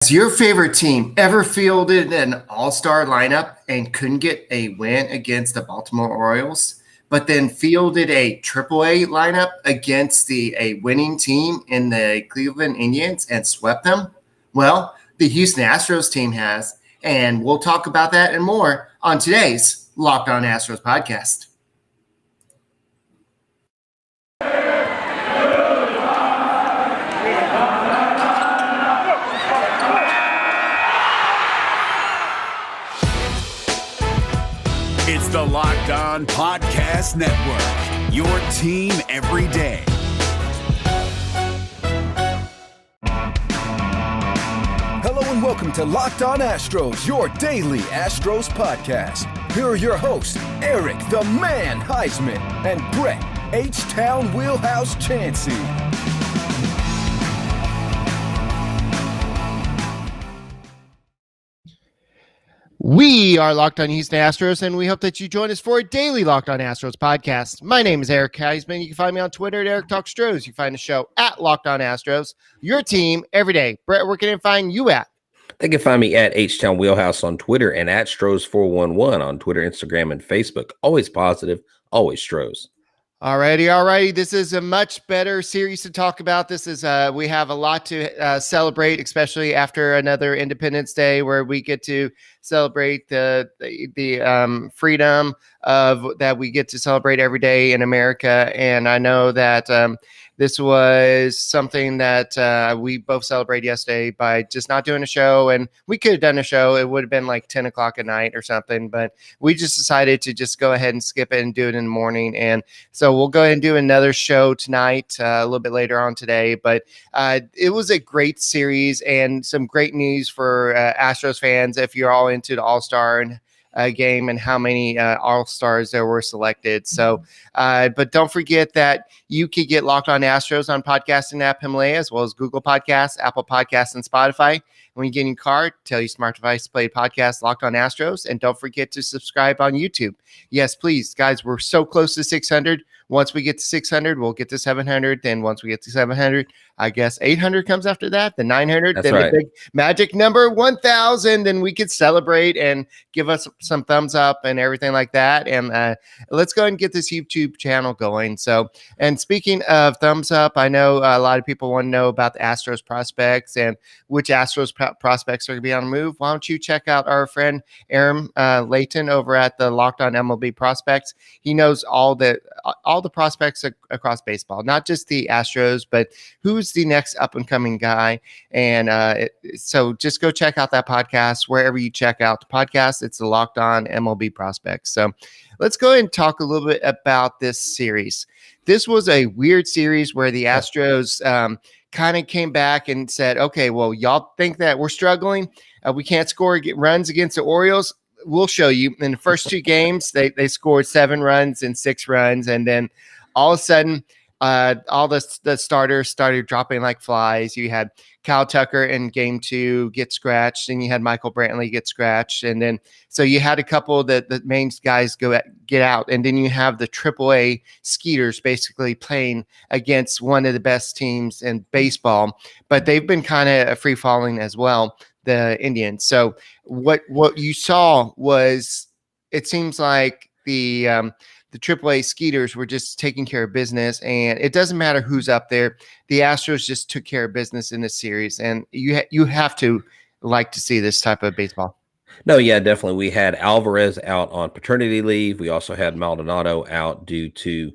Has your favorite team ever fielded an all-star lineup and couldn't get a win against the Baltimore Orioles, but then fielded a AAA lineup against a winning team in the Cleveland Indians and swept them? Well, the Houston Astros team has, and we'll talk about that and more on today's Locked On Astros podcast. It's the Locked On Podcast Network, your team every day. Hello and welcome to Locked On Astros, your daily Astros podcast. Here are your hosts, Eric the Man Huysman and Brett H-Town Wheelhouse Chancey. We are Locked On Houston Astros, and we hope that you join us for a daily Locked On Astros podcast. My name is Eric Huysman. You can find me on Twitter at Eric Talks Stros. You can find the show at Locked On Astros, your team every day. Brett, where can they find you at? They can find me at H-Town Wheelhouse on Twitter and at Stros411 on Twitter, Instagram, and Facebook. Always positive, always Stros. Alrighty. This is a much better series to talk about. This is we have a lot to celebrate, especially after another Independence Day, where we get to celebrate the freedom of that we get to celebrate every day in America. And I know that this was something that we both celebrated yesterday by just not doing a show. And we could have done a show. It would have been like 10 o'clock at night or something. But we just decided to just go ahead and skip it and do it in the morning. And so we'll go ahead and do another show tonight, a little bit later on today. But it was a great series and some great news for Astros fans if you're all into the All-Star and game and how many All-Stars there were selected. So, but don't forget that you can get Locked On Astros on podcasting app Himalaya, as well as Google Podcasts, Apple Podcasts, and Spotify. When you get in your car, tell your smart device to play podcast Locked On Astros, and don't forget to subscribe on YouTube. Yes, please, guys, we're so close to 600. Once we get to 600, we'll get to 700. Then once we get to 700, I guess 800 comes after that, the 900, That's then right. The big magic number 1,000. Then we could celebrate and give us some thumbs up and everything like that. And let's go ahead and get this YouTube channel going. So, and speaking of thumbs up, I know a lot of people want to know about the Astros prospects and which Astros prospects are going to be on the move. Why don't you check out our friend Aaron Layton over at the Locked On MLB Prospects. He knows all the prospects across baseball, not just the Astros, but who's the next up-and-coming guy. And so just go check out that podcast wherever you check out the podcast. It's the Locked On MLB Prospects. So let's go ahead and talk a little bit about this series. This was a weird series where the Astros kind of came back and said, okay, well, y'all think that we're struggling. We can't score runs against the Orioles. We'll show you. In the first two games, they scored 7 runs and 6 runs. And then all of a sudden, all the starters started dropping like flies. You had Kyle Tucker in game 2 get scratched, and you had Michael Brantley get scratched. And then so you had a couple that the main guys get out. And then you have the AAA Skeeters basically playing against one of the best teams in baseball. But they've been kind of free falling as well, the Indians. So what you saw was, it seems like the AAA Skeeters were just taking care of business, and it doesn't matter who's up there. The Astros just took care of business in this series, and you have to like to see this type of baseball. No, yeah, definitely. We had Alvarez out on paternity leave. We also had Maldonado out due to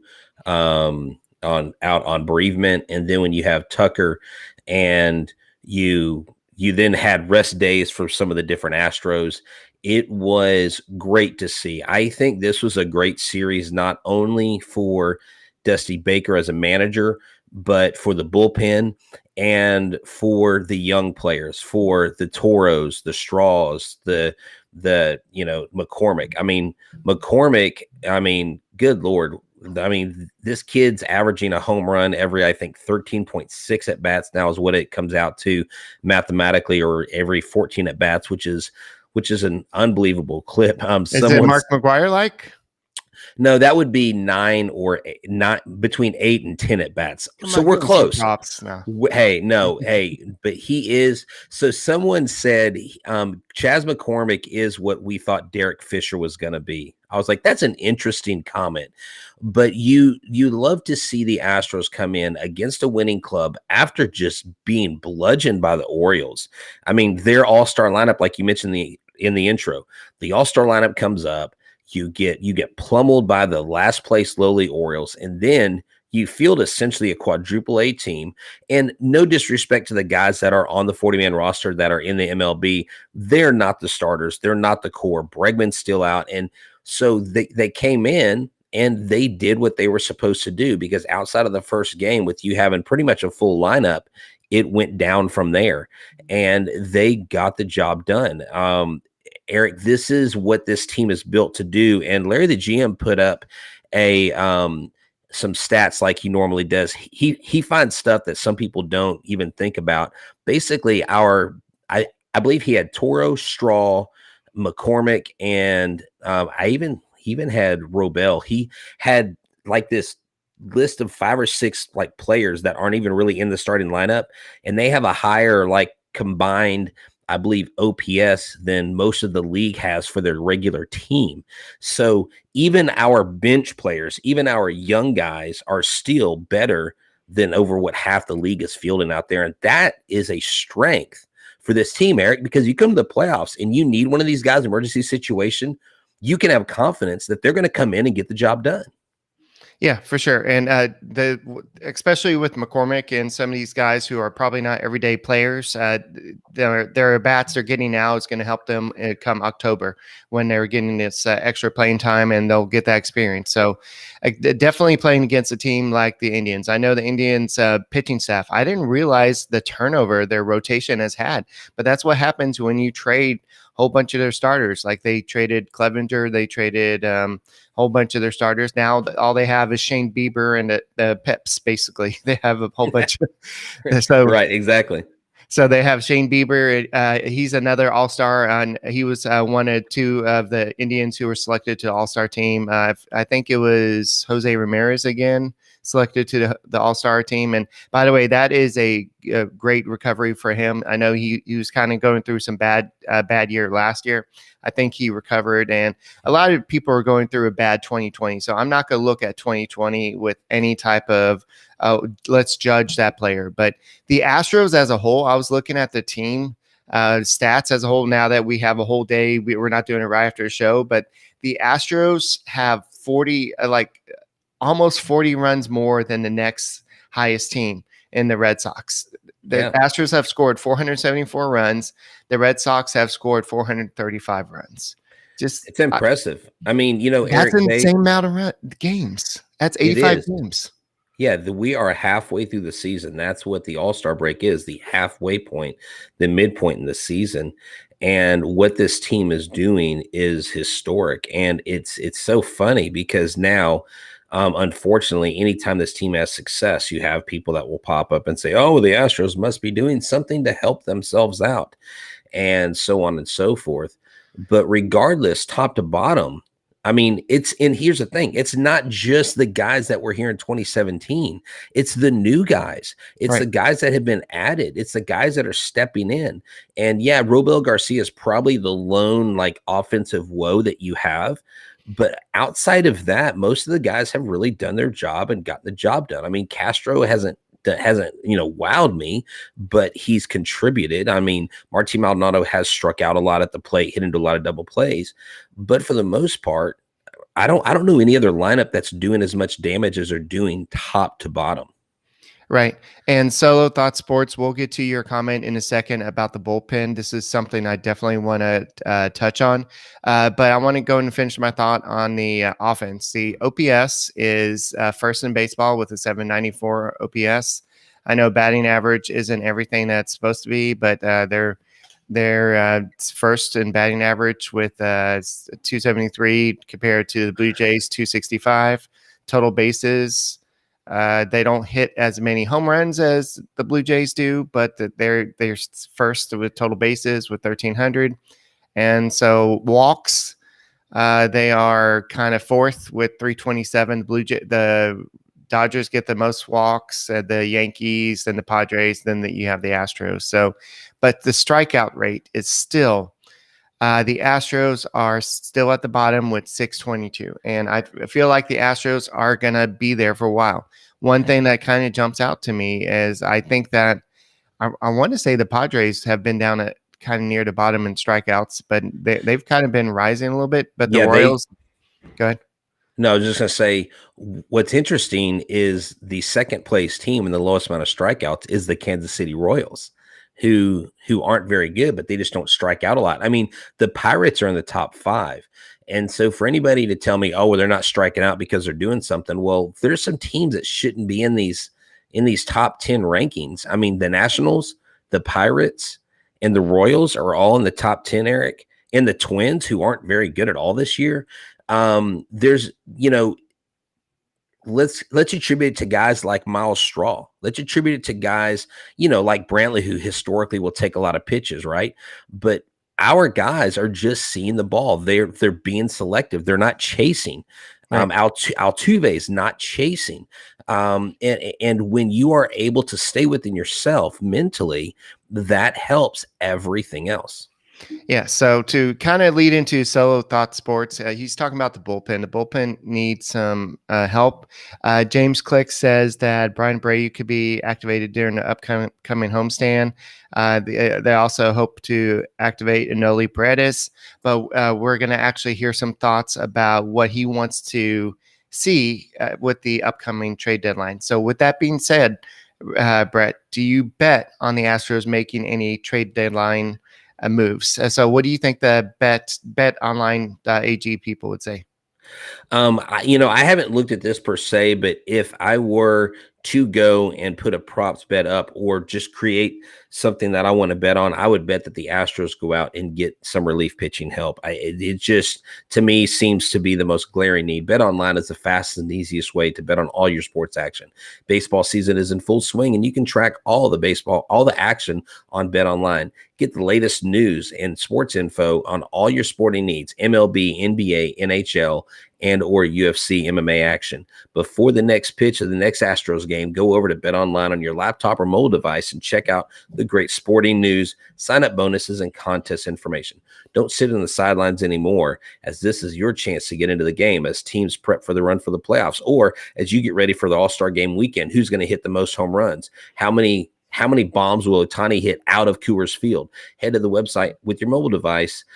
out on bereavement. And then when you have Tucker and you then had rest days for some of the different Astros, it was great to see. I think this was a great series, not only for Dusty Baker as a manager, but for the bullpen and for the young players, for the Toros, the Straws, the McCormick. Good Lord. This kid's averaging a home run every, I think, 13.6 at bats now is what it comes out to mathematically, or every 14 at bats, which is an unbelievable clip. Is it Mark McGwire like? No, that would be 9 or 8, not between 8 and 10 at bats. So we're close. Props now. Hey, no, hey, but he is. So someone said Chas McCormick is what we thought Derek Fisher was going to be. I was like, that's an interesting comment. But you love to see the Astros come in against a winning club after just being bludgeoned by the Orioles. I mean, their all-star lineup, like you mentioned in the intro, the all-star lineup comes up. You get pummeled by the last place lowly Orioles, and then you field essentially a quadruple A team. And no disrespect to the guys that are on the 40-man roster that are in the MLB, they're not the starters. They're not the core. Bregman's still out. And so they came in and they did what they were supposed to do, because outside of the first game, with you having pretty much a full lineup, it went down from there, and they got the job done. Eric, this is what this team is built to do. And Larry, the GM, put up some stats like he normally does. He finds stuff that some people don't even think about. Basically, I believe he had Toro, Straw, McCormick, and he even had Robel. He had like this list of 5 or 6 like players that aren't even really in the starting lineup, and they have a higher like combined, I believe, OPS than most of the league has for their regular team. So even our bench players, even our young guys, are still better than over what half the league is fielding out there. And that is a strength for this team, Eric, because you come to the playoffs and you need one of these guys in emergency situation, you can have confidence that they're going to come in and get the job done. Yeah, for sure. And especially with McCormick and some of these guys who are probably not everyday players, their bats they're getting now is going to help them come October when they're getting this extra playing time, and they'll get that experience. So definitely playing against a team like the Indians. I know the Indians pitching staff, I didn't realize the turnover their rotation has had, but that's what happens when you trade whole bunch of their starters. Like they traded Clevenger, they traded a whole bunch of their starters. Now all they have is Shane Bieber and the Peps. Basically, they have a whole bunch. So right, exactly. So they have Shane Bieber. He's another all-star, and he was one of 2 of the Indians who were selected to the all-star team. I think it was Jose Ramirez again selected to the all-star team. And by the way, that is a great recovery for him. I know he was kind of going through some bad year last year. I think he recovered, and a lot of people are going through a bad 2020. So I'm not going to look at 2020 with any type of let's judge that player. But the Astros as a whole, I was looking at the team stats as a whole. Now that we have a whole day, we're not doing it right after the show, but the Astros have 40, almost 40 runs more than the next highest team in the Red Sox. The Astros have scored 474 runs. The Red Sox have scored 435 runs. It's impressive. I mean, that's Eric, the same amount of games. That's 85 games. Yeah, we are halfway through the season. That's what the All-Star break is, the halfway point, the midpoint in the season. And what this team is doing is historic. And it's so funny because now, unfortunately, anytime this team has success, you have people that will pop up and say, oh, the Astros must be doing something to help themselves out, and so on and so forth. But regardless, top to bottom, I mean, and here's the thing. It's not just the guys that were here in 2017. It's the new guys. It's the guys that have been added. It's the guys that are stepping in. And yeah, Robel Garcia is probably the lone offensive woe that you have. But outside of that, most of the guys have really done their job and gotten the job done. I mean, Castro hasn't wowed me, but he's contributed. I mean, Martin Maldonado has struck out a lot at the plate, hit into a lot of double plays, but for the most part, I don't know any other lineup that's doing as much damage as they're doing top to bottom. Right. And Solo Thought Sports, we'll get to your comment in a second about the bullpen. This is something I definitely want to touch on. But I want to go and finish my thought on the offense. The OPS is first in baseball with a 794 OPS. I know batting average isn't everything that's supposed to be, but they're first in batting average with 273 compared to the Blue Jays 265. Total bases, they don't hit as many home runs as the Blue Jays do, but they're first with total bases with 1,300. And so walks, They are kind of fourth with 327. The Dodgers get the most walks, the Yankees, then the Padres, then you have the Astros. So, but the strikeout rate is still, the Astros are still at the bottom with 622. And I feel like the Astros are going to be there for a while. One thing that kind of jumps out to me is I think that I want to say the Padres have been down at kind of near the bottom in strikeouts, but they've kind of been rising a little bit. But the Orioles, go ahead. No, I was just going to say what's interesting is the second place team and the lowest amount of strikeouts is the Kansas City Royals, who aren't very good, but they just don't strike out a lot. I mean, the Pirates are in the top 5. And so for anybody to tell me, oh, well, they're not striking out because they're doing something. Well, there's some teams that shouldn't be in these top 10 rankings. I mean, the Nationals, the Pirates, and the Royals are all in the top 10, Eric, and the Twins, who aren't very good at all this year. There's, let's attribute it to guys like Miles Straw. Let's attribute it to guys, like Brantley, who historically will take a lot of pitches, right? But our guys are just seeing the ball. They're being selective. They're not chasing. Right. Altuve is not chasing. And when you are able to stay within yourself mentally, that helps everything else. Yeah. So to kind of lead into Solo Thought Sports, he's talking about the bullpen. The bullpen needs some help. James Click says that Brian Brady could be activated during the upcoming homestand. They also hope to activate Enoli Paredes, but we're going to actually hear some thoughts about what he wants to see with the upcoming trade deadline. So with that being said, Brett, do you bet on the Astros making any trade deadline moves? So what do you think the betonline.ag people would say? I haven't looked at this per se, but if I were to go and put a props bet up or just create something that I want to bet on, I would bet that the Astros go out and get some relief pitching help. It just, to me, seems to be the most glaring need. Bet online is the fastest and easiest way to bet on all your sports action. Baseball season is in full swing, and you can track all the action on Bet Online. Get the latest news and sports info on all your sporting needs: MLB, NBA, NHL, and or UFC MMA action. Before the next pitch of the next Astros game, go over to Bet Online on your laptop or mobile device and check out the great sporting news, sign-up bonuses, and contest information. Don't sit on the sidelines anymore, as this is your chance to get into the game as teams prep for the run for the playoffs, or as you get ready for the All-Star Game weekend. Who's going to hit the most home runs? How many bombs will Ohtani hit out of Coors Field? Head to the website with your mobile device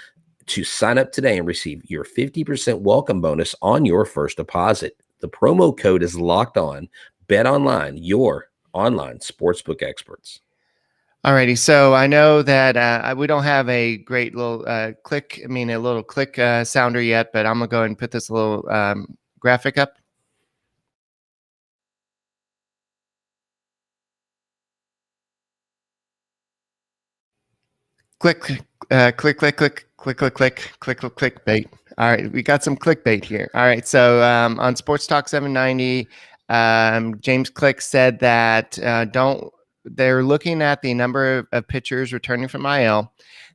to sign up today and receive your 50% welcome bonus on your first deposit. The promo code is locked on. Bet Online, your online sportsbook experts. Alrighty, so I know that we don't have a great little click sounder yet, but I'm gonna go ahead and put this little graphic up. Clickbait. All right, we got some clickbait here. All right, so on Sports Talk 790, James Click said that they're looking at the number of pitchers returning from IL.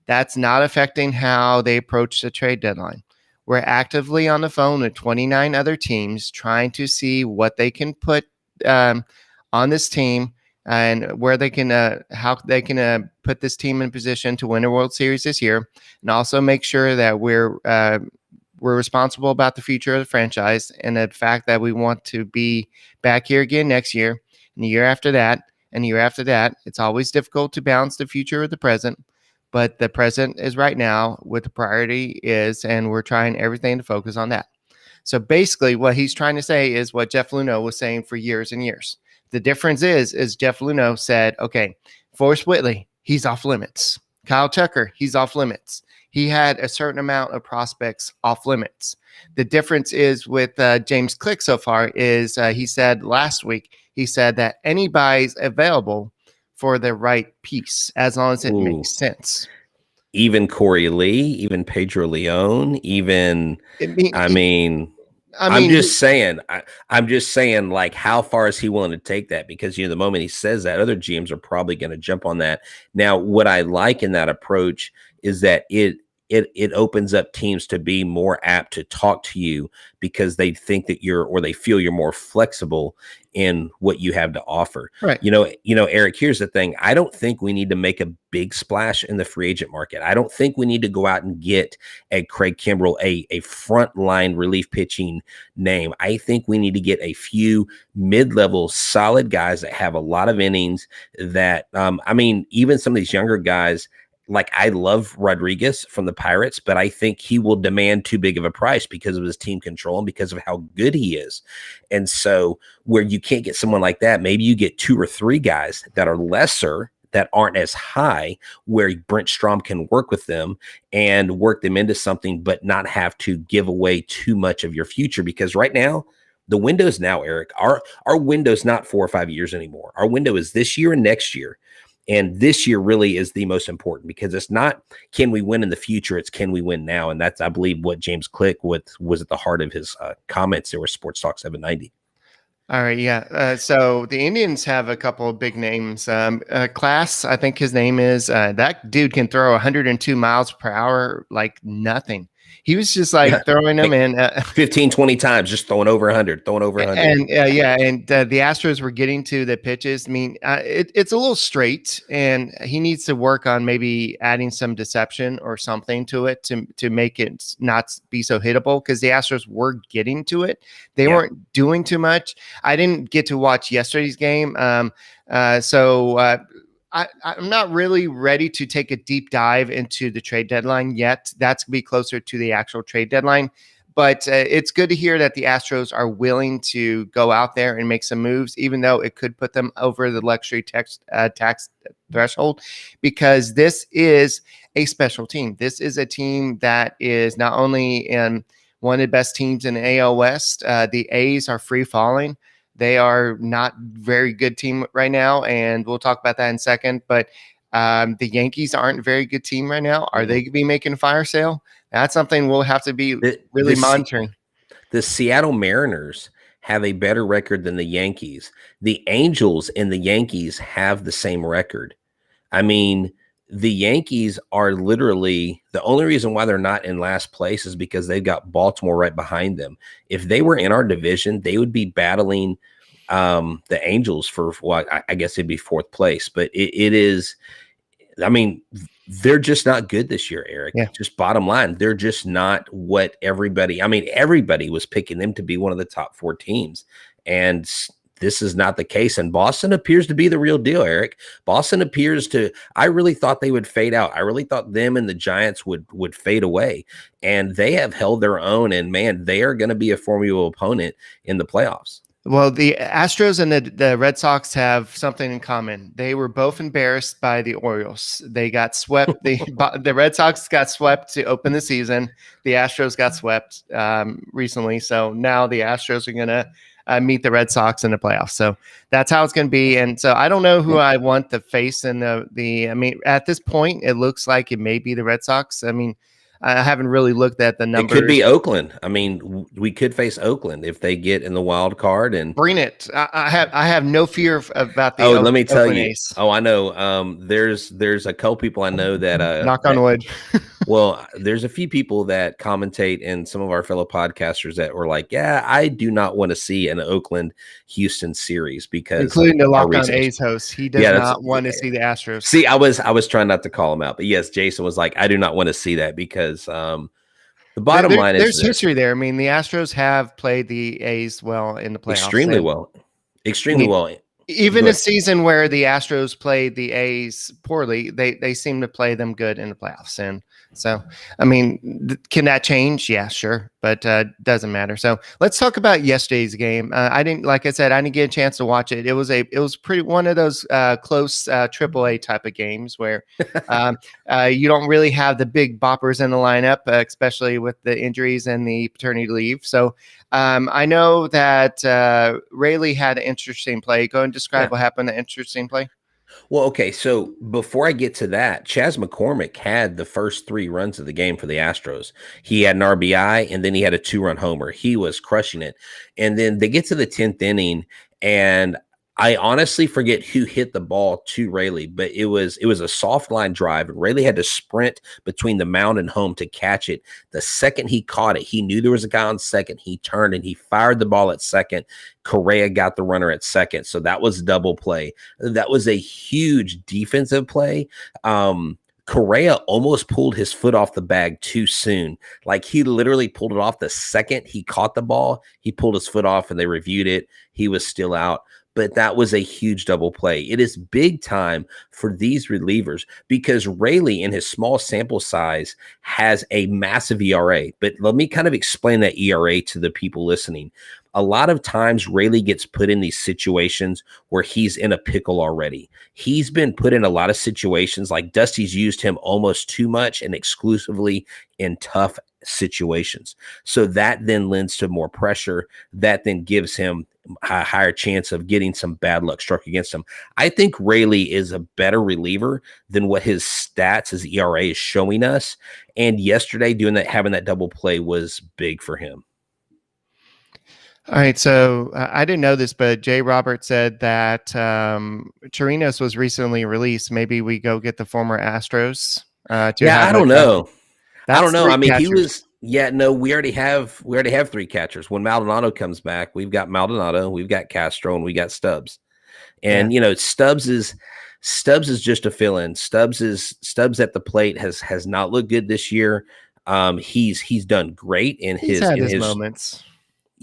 That's not affecting how they approach the trade deadline. We're actively on the phone with 29 other teams trying to see what they can put on this team and where they can, how they can put this team in position to win a World Series this year, and also make sure that we're responsible about the future of the franchise and the fact that we want to be back here again next year and the year after that and the year after that. It's always difficult to balance the future with the present, but the present is right now what the priority is, and we're trying everything to focus on that. So basically what he's trying to say is what Jeff Luhnow was saying for years and years. The difference is Jeff Luhnow said, okay, Forrest Whitley, he's off limits. Kyle Tucker, he's off limits. He had a certain amount of prospects off limits. The difference is with James Click so far is he said last week, he said that anybody's available for the right piece as long as it makes sense. Even Corey Lee, even Pedro Leon, I'm just saying, like, how far is he willing to take that? Because, the moment he says that, other GMs are probably going to jump on that. Now, what I like in that approach is that it opens up teams to be more apt to talk to you because they think that they feel you're more flexible in what you have to offer. Right. Eric, here's the thing. I don't think we need to make a big splash in the free agent market. I don't think we need to go out and get a Craig Kimbrell, a frontline relief pitching name. I think we need to get a few mid-level solid guys that have a lot of innings that, even some of these younger guys, like I love Rodriguez from the Pirates, but I think he will demand too big of a price because of his team control and because of how good he is. And so where you can't get someone like that, maybe you get 2 or 3 guys that are lesser, that aren't as high, where Brent Strom can work with them and work them into something, but not have to give away too much of your future. Because right now, the window is now, Eric. Our window is not 4 or 5 years anymore. Our window is this year and next year. And this year really is the most important because it's not can we win in the future, it's can we win now. And that's, I believe, what James Click was at the heart of his comments there with Sports Talk 790. All right, yeah. So the Indians have a couple of big names. Class, I think his name is. That dude can throw 102 miles per hour like nothing. He was just throwing them in 15, 20 times, just throwing over 100. And the Astros were getting to the pitches. I mean, it's a little straight, and he needs to work on maybe adding some deception or something to it to make it not be so hittable, because the Astros were getting to it. They weren't doing too much. I didn't get to watch yesterday's game. I'm not really ready to take a deep dive into the trade deadline yet. That's going to be closer to the actual trade deadline. But it's good to hear that the Astros are willing to go out there and make some moves, even though it could put them over the luxury tax threshold, because this is a special team. This is a team that is not only in one of the best teams in the AL West. The A's are free falling. They are not very good team right now, and we'll talk about that in a second. But the Yankees aren't a very good team right now. Are they going to be making a fire sale? That's something we'll have to be really monitoring. The Seattle Mariners have a better record than the Yankees. The Angels and the Yankees have the same record. I mean, the Yankees are literally the only reason why they're not in last place is because they've got Baltimore right behind them. If they were in our division, they would be battling the Angels for what I guess it'd be 4th place. But it is, I mean, they're just not good this year, Eric. Yeah. Just bottom line, they're just not what everybody was picking them to be one of the top 4 teams. And this is not the case. And Boston appears to be the real deal, Eric. Boston appears to, I really thought they would fade out. I really thought them and the Giants would fade away. And they have held their own. And man, they are going to be a formidable opponent in the playoffs. Well, the Astros and the Red Sox have something in common. They were both embarrassed by the Orioles. They got swept. The Red Sox got swept to open the season. The Astros got swept recently. So now the Astros are going to meet the Red Sox in the playoffs. So that's how it's going to be. And so I don't know who I want to face in I mean, at this point, it looks like it may be the Red Sox. I mean, I haven't really looked at the numbers. It could be Oakland. I mean, we could face Oakland if they get in the wild card and bring it. I have no fear about the. Let me tell you. Ace. Oh, I know. There's a couple people I know that knock on wood. Well, there's a few people that commentate and some of our fellow podcasters that were like, yeah, I do not want to see an Oakland Houston series because including the Lock on A's host. He does not want to see the Astros. See, I was trying not to call him out, but yes, Jason was like, I do not want to see that because the bottom line is there's history there. I mean, the Astros have played the A's well in the playoffs. Extremely well. Even a season where the Astros played the A's poorly, they seem to play them good in the playoffs. And so, I mean, can that change? Yeah, sure. But doesn't matter. So let's talk about yesterday's game. Like I said, I didn't get a chance to watch it. It was pretty one of those close AAA type of games where you don't really have the big boppers in the lineup, especially with the injuries and the paternity leave. So I know that Rayleigh had an interesting play. Go and describe what happened, the interesting play. Well, okay, so before I get to that, Chas McCormick had the first 3 runs of the game for the Astros. He had an RBI, and then he had a 2-run homer. He was crushing it. And then they get to the 10th inning, and I honestly forget who hit the ball to Rayleigh, but it was a soft line drive. Rayleigh had to sprint between the mound and home to catch it. The second he caught it, he knew there was a guy on second. He turned and he fired the ball at second. Correa got the runner at second, so that was double play. That was a huge defensive play. Correa almost pulled his foot off the bag too soon. Like, he literally pulled it off the second he caught the ball. He pulled his foot off and they reviewed it. He was still out. But that was a huge double play. It is big time for these relievers because Rayleigh, in his small sample size, has a massive ERA. But let me kind of explain that ERA to the people listening. A lot of times Rayleigh gets put in these situations where he's in a pickle already. He's been put in a lot of situations, like Dusty's used him almost too much and exclusively in tough situations. So that then lends to more pressure. That then gives him a higher chance of getting some bad luck struck against him. I think Rayleigh is a better reliever than what his stats, his ERA is showing us. And yesterday having that double play was big for him. All right, so I didn't know this, but Jay Robert said that Chirinos was recently released. Maybe we go get the former Astros. I don't know. I don't know. I mean, catchers. he was. Yeah, no, we already have 3 catchers. When Maldonado comes back, we've got Maldonado, we've got Castro, and we got Stubbs. And Stubbs is just a fill-in. Stubbs at the plate has not looked good this year. He's done great in his moments.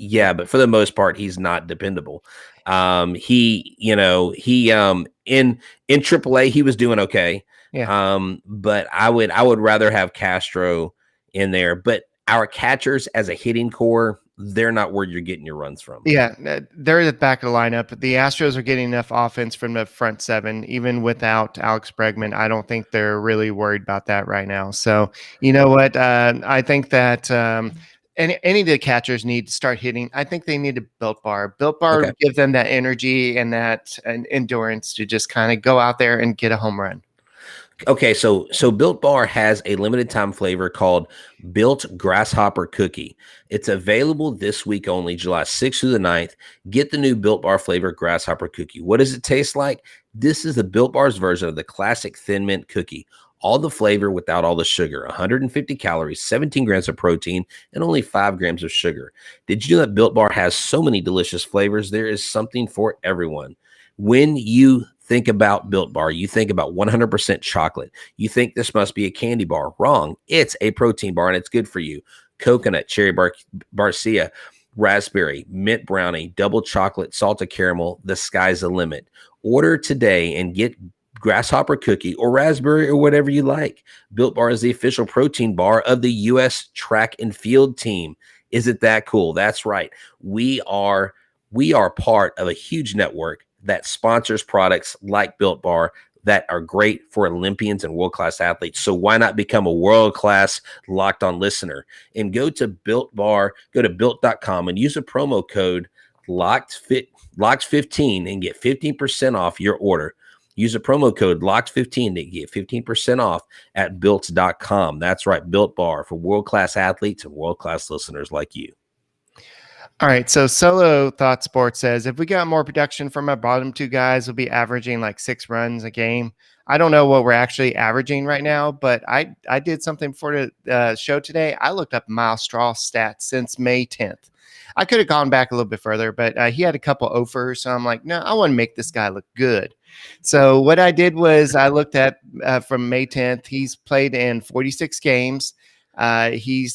Yeah, but for the most part, he's not dependable. In AAA, he was doing okay. Yeah. But I would rather have Castro in there. But our catchers as a hitting core, they're not where you're getting your runs from. Yeah, they're at the back of the lineup. The Astros are getting enough offense from the front 7, even without Alex Bregman. I don't think they're really worried about that right now. So, you know what? I think that any of the catchers need to start hitting. I think they need a Built Bar. Built Bar Okay. give them that energy and that endurance to just kind of go out there and get a home run. Okay, so Built Bar has a limited time flavor called Built Grasshopper Cookie. It's available this week only, July 6th through the 9th. Get the new Built Bar flavor Grasshopper Cookie. What does it taste like? This is the Built Bar's version of the classic Thin Mint cookie. All the flavor without all the sugar, 150 calories, 17 grams of protein, and only 5 grams of sugar. Did you know that Built Bar has so many delicious flavors? There is something for everyone. When you think about Built Bar, you think about 100% chocolate. You think this must be a candy bar. Wrong. It's a protein bar, and it's good for you. Coconut, cherry barcia, raspberry, mint brownie, double chocolate, salted caramel. The sky's the limit. Order today and get Grasshopper Cookie or raspberry or whatever you like. Built Bar is the official protein bar of the U.S. track and field team. Is it that cool? That's right. We are part of a huge network that sponsors products like Built Bar that are great for Olympians and world-class athletes. So why not become a world-class Locked On listener and go to Built Bar, go to built.com and use a promo code LOCKED15 and get 15% off your order. Use a promo code LOCKED15 to get 15% off at built.com. That's right, Built Bar for world-class athletes and world-class listeners like you. All right, so Solo Thought Sports says, if we got more production from our bottom 2 guys, we'll be averaging like 6 runs a game. I don't know what we're actually averaging right now, but I did something for the show today. I looked up Miles Straw's stats since May 10th. I could have gone back a little bit further, but he had a couple offers, so I'm like, no, I want to make this guy look good. So what I did was I looked at from May 10th. He's played in 46 games. He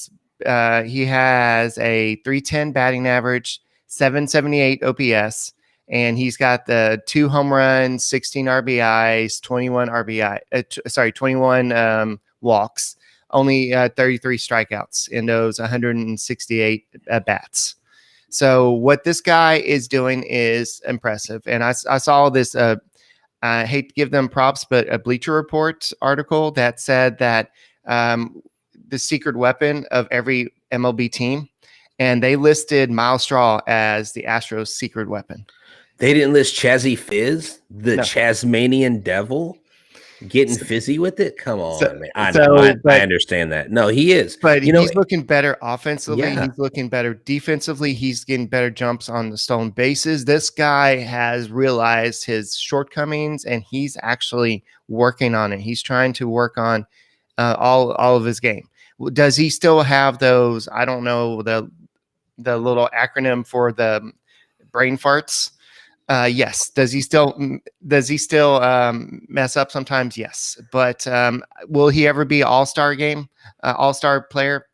has a 310 batting average, 778 OPS, and he's got the 2 home runs, 16 RBIs, 21 walks, only 33 strikeouts in those 168 bats. So what this guy is doing is impressive. And I saw this, I hate to give them props, but a Bleacher Report article that said that the secret weapon of every MLB team, and they listed Miles Straw as the Astros' secret weapon. They didn't list Chazzy Fizz, the Chasmanian Devil. Getting fizzy with it? Come So, on, man. I know. so I but understand that. No, he is. But You know, he's looking better offensively. yeah. He's looking better defensively. He's getting better jumps on the stolen bases. This guy has realized his shortcomings, and he's actually working on it. He's trying to work on all of his game. Does he still have those? I don't know, the little acronym for the brain farts. Yes. Does he still mess up sometimes? Yes. But will he ever be all-star game, all-star player?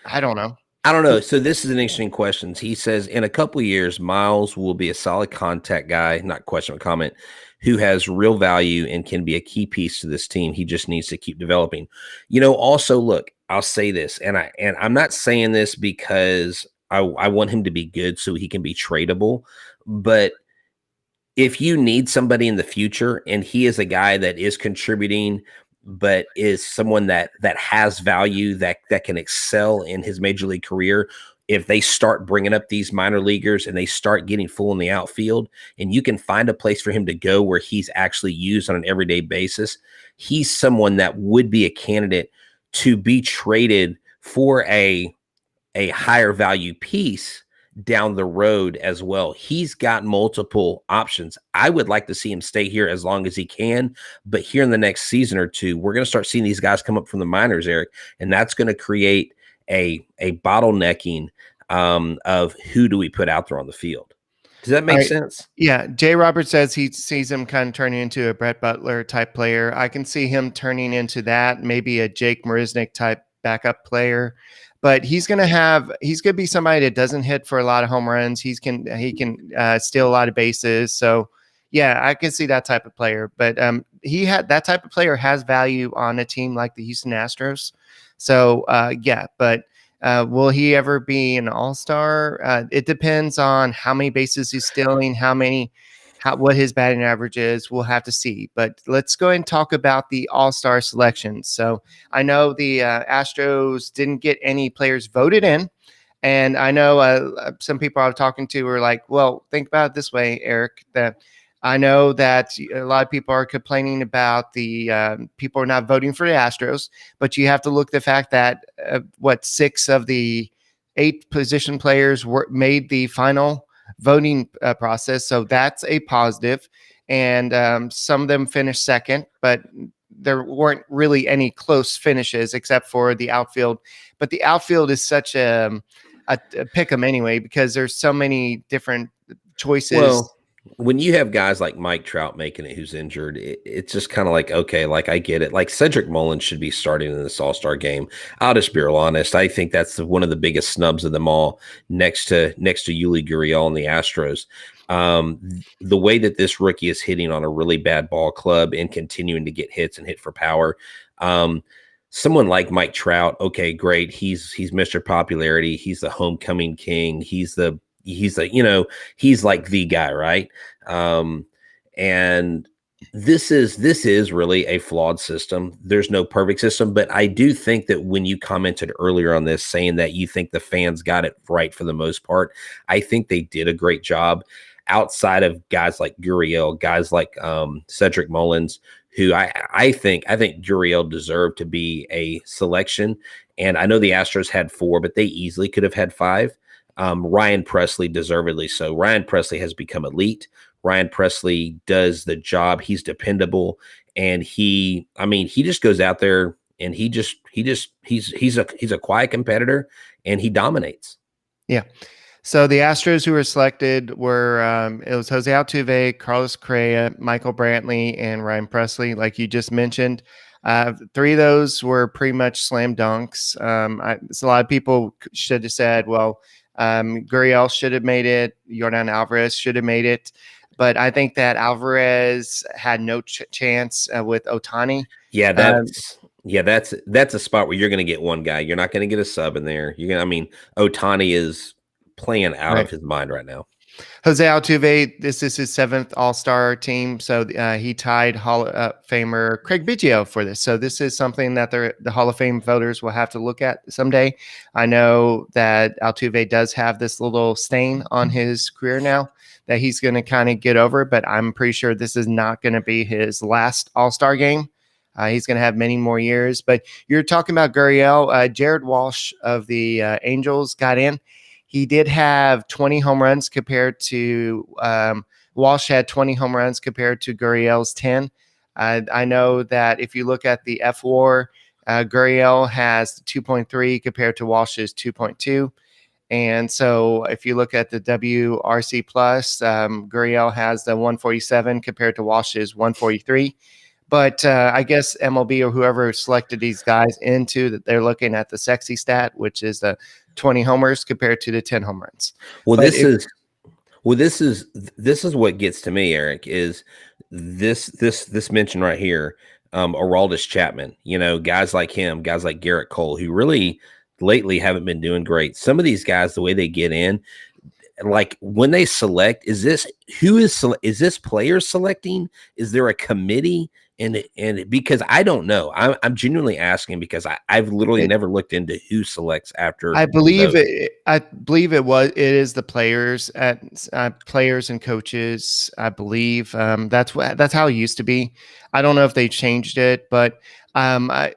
I don't know. I don't know. So this is an interesting question. He says in a couple of years, Miles will be a solid contact guy, not question or comment, who has real value and can be a key piece to this team. He just needs to keep developing. You know, also look, I'll say this, and I'm not saying this because I want him to be good so he can be tradable, but if you need somebody in the future and he is a guy that is contributing, but is someone that has value, that can excel in his major league career, if they start bringing up these minor leaguers and they start getting full in the outfield and you can find a place for him to go where he's actually used on an everyday basis, he's someone that would be a candidate to be traded for a higher value piece down the road as well. He's got multiple options. I would like to see him stay here as long as he can, but here in the next season or two, we're going to start seeing these guys come up from the minors, Eric, and that's going to create a bottlenecking of who do we put out there on the field. Does that make sense? Yeah. Jay Roberts says he sees him kind of turning into a Brett Butler type player. I can see him turning into that, maybe a Jake Marisnick type backup player. But he's going to be somebody that doesn't hit for a lot of home runs. He can steal a lot of bases. So yeah, I can see that type of player, but that type of player has value on a team like the Houston Astros. So yeah, but will he ever be an all-star? It depends on how many bases he's stealing, what his batting average is. We'll have to see. But let's go ahead and talk about the AllStar Selection. So I know the Astros didn't get any players voted in. And I know some people I was talking to were like, well, think about it this way, Eric, that I know that a lot of people are complaining about the people are not voting for the Astros, but you have to look at the fact that 6 of the 8 position players made the final voting process. So that's a positive. And some of them finished second, but there weren't really any close finishes except for the outfield. But the outfield is such a pick 'em anyway, because there's so many different choices. Well, when you have guys like Mike Trout making it who's injured, it's just kind of like, okay, like I get it. Like Cedric Mullins should be starting in this all-star game. I'll just be real honest. I think that's one of the biggest snubs of them all next to Yuli Gurriel and the Astros. The way that this rookie is hitting on a really bad ball club and continuing to get hits and hit for power. Someone like Mike Trout, okay, great. He's Mr. Popularity. He's the homecoming king. He's like the guy, right? And this is really a flawed system. There's no perfect system, but I do think that when you commented earlier on this saying that you think the fans got it right for the most part, I think they did a great job outside of guys like Gurriel, guys like Cedric Mullins, who I think Gurriel deserved to be a selection. And I know the Astros had 4, but they easily could have had 5. Ryan Presley, deservedly so. Ryan Presley has become elite. Ryan Presley does the job. He's dependable, and he just goes out there and he's a quiet competitor, and he dominates. Yeah. So the Astros who were selected were it was Jose Altuve, Carlos Correa, Michael Brantley, and Ryan Presley, like you just mentioned. 3 of those were pretty much slam dunks. So a lot of people should have said, well, Gurriel should have made it. Yordan Alvarez should have made it. But I think that Alvarez had no chance with Ohtani. Yeah, that's a spot where you're going to get one guy. You're not going to get a sub in there. Ohtani is playing out of his mind right now. Jose Altuve, this is his 7th All-Star team. So he tied Hall of Famer Craig Biggio for this. So this is something that the Hall of Fame voters will have to look at someday. I know that Altuve does have this little stain on his career now that he's going to kind of get over, but I'm pretty sure this is not going to be his last All-Star game. He's going to have many more years. But you're talking about Gurriel. Jared Walsh of the Angels got in. He did have 20 home runs compared to Walsh had 20 home runs compared to Gurriel's 10. I know that if you look at the F-WAR, Gurriel has 2.3 compared to Walsh's 2.2. And so if you look at the WRC plus, Gurriel has the 147 compared to Walsh's 143. But I guess MLB or whoever selected these guys into that, they're looking at the sexy stat, which is the 20 homers compared to the 10 home runs. Well, this is what gets to me, Eric, is this mention right here, Aroldis Chapman, guys like him, guys like Garrett Cole, who really lately haven't been doing great. Some of these guys, the way they get in, like when they select, is this players selecting? Is there a committee? And because I don't know, I'm genuinely asking because I've literally never looked into who selects after. I believe it is the players players and coaches. I believe that's how it used to be. I don't know if they changed it, but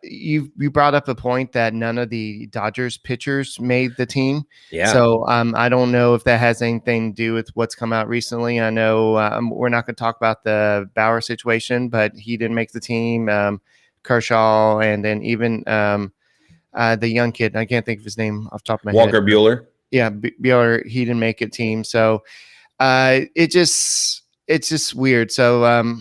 you brought up a point that none of the Dodgers pitchers made the team. Yeah. So I don't know if that has anything to do with what's come out recently. I know we're not going to talk about the Bauer situation, but he didn't make the team. Kershaw, and then even the young kid, I can't think of his name off the top of my head. Walker Buehler. Yeah, Buehler, he didn't make it team. So it's just weird. So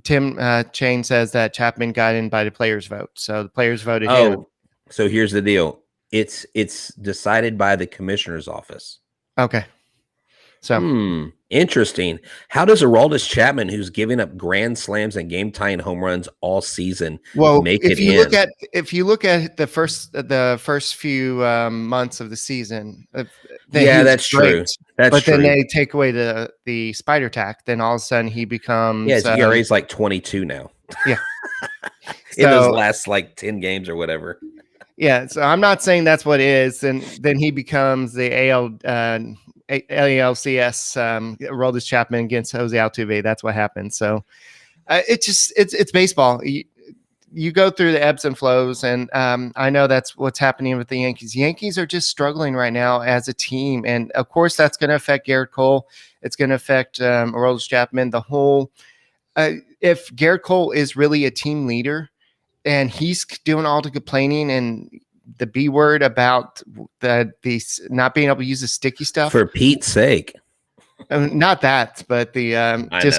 Tim Chain says that Chapman got in by the players' vote. So the players voted him. So here's the deal. It's decided by the commissioner's office. Okay. So interesting. How does Aroldis Chapman, who's giving up grand slams and game tying home runs all season, make it in? If you look at the first few months of the season, that's true. But then they take away the spider tack, then all of a sudden he becomes his ERA's like 22 now. Yeah. In those last like 10 games or whatever. Yeah, so I'm not saying that's what it is, and then he becomes the ALCS Aroldis Chapman against Jose Altuve. That's what happened. So it's baseball. You go through the ebbs and flows, and I know that's what's happening with the Yankees. Yankees are just struggling right now as a team, and of course that's going to affect Garrett Cole. It's going to affect Aroldis Chapman. The whole if Garrett Cole is really a team leader, and he's doing all the complaining and the B word about the not being able to use the sticky stuff. For Pete's sake. Not that, but the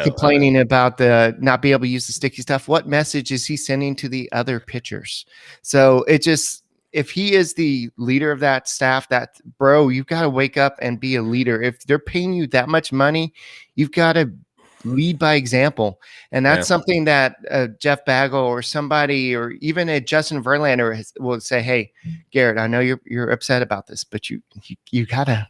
complaining about the not being able to use the sticky stuff. What message is he sending to the other pitchers? So if he is the leader of that staff, you've got to wake up and be a leader. If they're paying you that much money, you've got to lead by example. And that's something that Jeff Bagel or somebody, or even a Justin Verlander will say, hey, Garrett, I know you're upset about this, but you gotta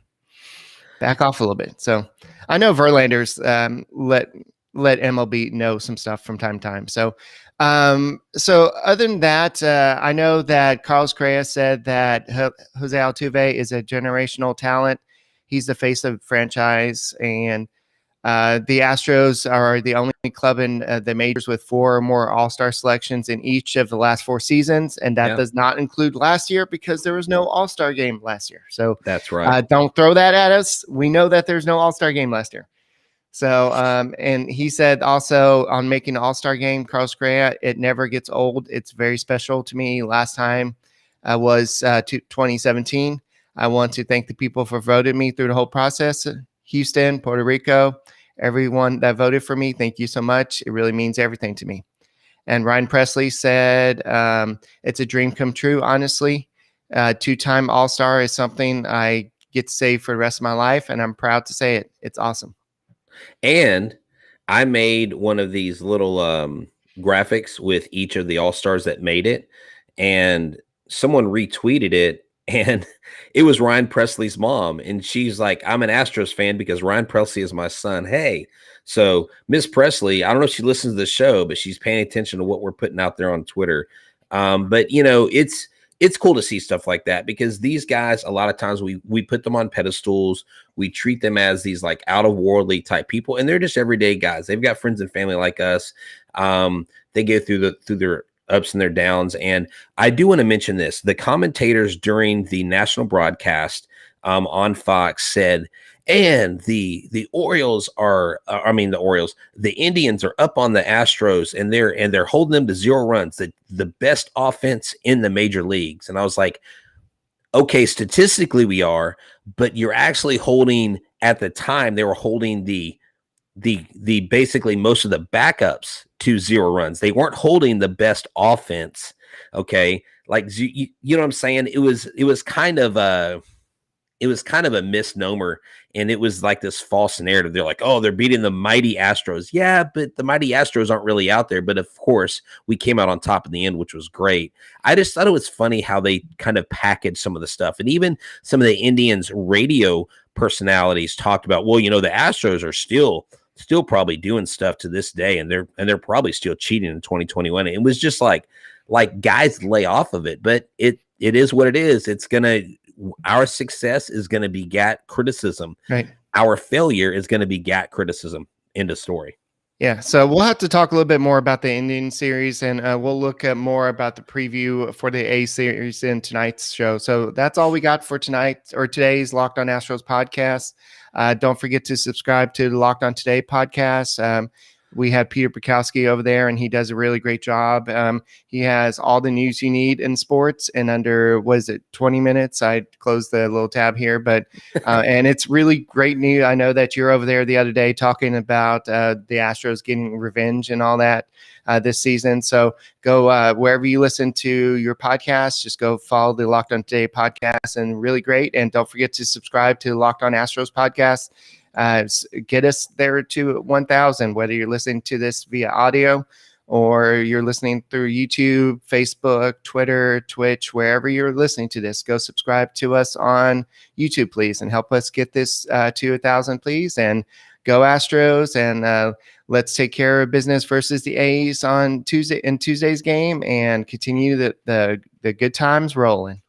back off a little bit. So I know Verlander's let MLB know some stuff from time to time. So other than that, I know that Carlos Correa said that Jose Altuve is a generational talent. He's the face of the franchise, and the Astros are the only club in the majors with 4 or more All-Star selections in each of the last 4 seasons, and that does not include last year because there was no All-Star game last year. So that's right. Don't throw that at us. We know that there's no All-Star game last year. So, and he said also on making the All-Star game, Carlos Correa, it never gets old. It's very special to me. Last time was 2017. I want to thank the people for voting me through the whole process. Houston, Puerto Rico, everyone that voted for me, thank you so much. It really means everything to me. And Ryan Presley said, it's a dream come true, honestly. 2-time All-Star is something I get to say for the rest of my life, and I'm proud to say it. It's awesome. And I made one of these little graphics with each of the All-Stars that made it, and someone retweeted it and it was Ryan Presley's mom. And she's like, I'm an Astros fan because Ryan Presley is my son. Hey, so Miss Presley, I don't know if she listens to the show, but she's paying attention to what we're putting out there on Twitter. But it's cool to see stuff like that, because these guys, a lot of times we put them on pedestals. We treat them as these like out of worldly type people, and they're just everyday guys. They've got friends and family like us. They go through their ups and their downs. And I do want to mention this: the commentators during the national broadcast on Fox said, and the Orioles are, the Indians are up on the Astros, and they're holding them to 0 runs, the best offense in the major leagues. And I was like, okay, statistically we are, but you're actually holding, at the time they were holding the basically most of the backups to 0 runs. They weren't holding the best offense. Okay. Like, you know what I'm saying? It was kind of a misnomer, and it was like this false narrative. They're like, oh, they're beating the mighty Astros. Yeah, but the mighty Astros aren't really out there. But of course, we came out on top in the end, which was great. I just thought it was funny how they kind of packaged some of the stuff. And even some of the Indians radio personalities talked about, well, the Astros are still probably doing stuff to this day, and they're probably still cheating in 2021. It was just like guys, lay off of it. But it is what it is. Our success is going to begat criticism. Right. Our failure is going to begat criticism. End of story. Yeah. So we'll have to talk a little bit more about the Indian series, and we'll look at more about the preview for the A series in tonight's show. So that's all we got for tonight, or today's Locked On Astros podcast. Don't forget to subscribe to the Locked On Today podcast. We have Peter Bukowski over there, and he does a really great job. He has all the news you need in sports in under, 20 minutes? I closed the little tab here, but and it's really great news. I know that you're over there the other day talking about the Astros getting revenge and all that this season. So go wherever you listen to your podcast, just go follow the Locked On Today podcast, and really great. And don't forget to subscribe to the Locked On Astros podcast. Get us there to 1,000, whether you're listening to this via audio or you're listening through YouTube, Facebook, Twitter, Twitch, wherever you're listening to this. Go subscribe to us on YouTube, please, and help us get this to 1,000, please. And go Astros, and let's take care of business versus the A's on Tuesday's game, and continue the good times rolling.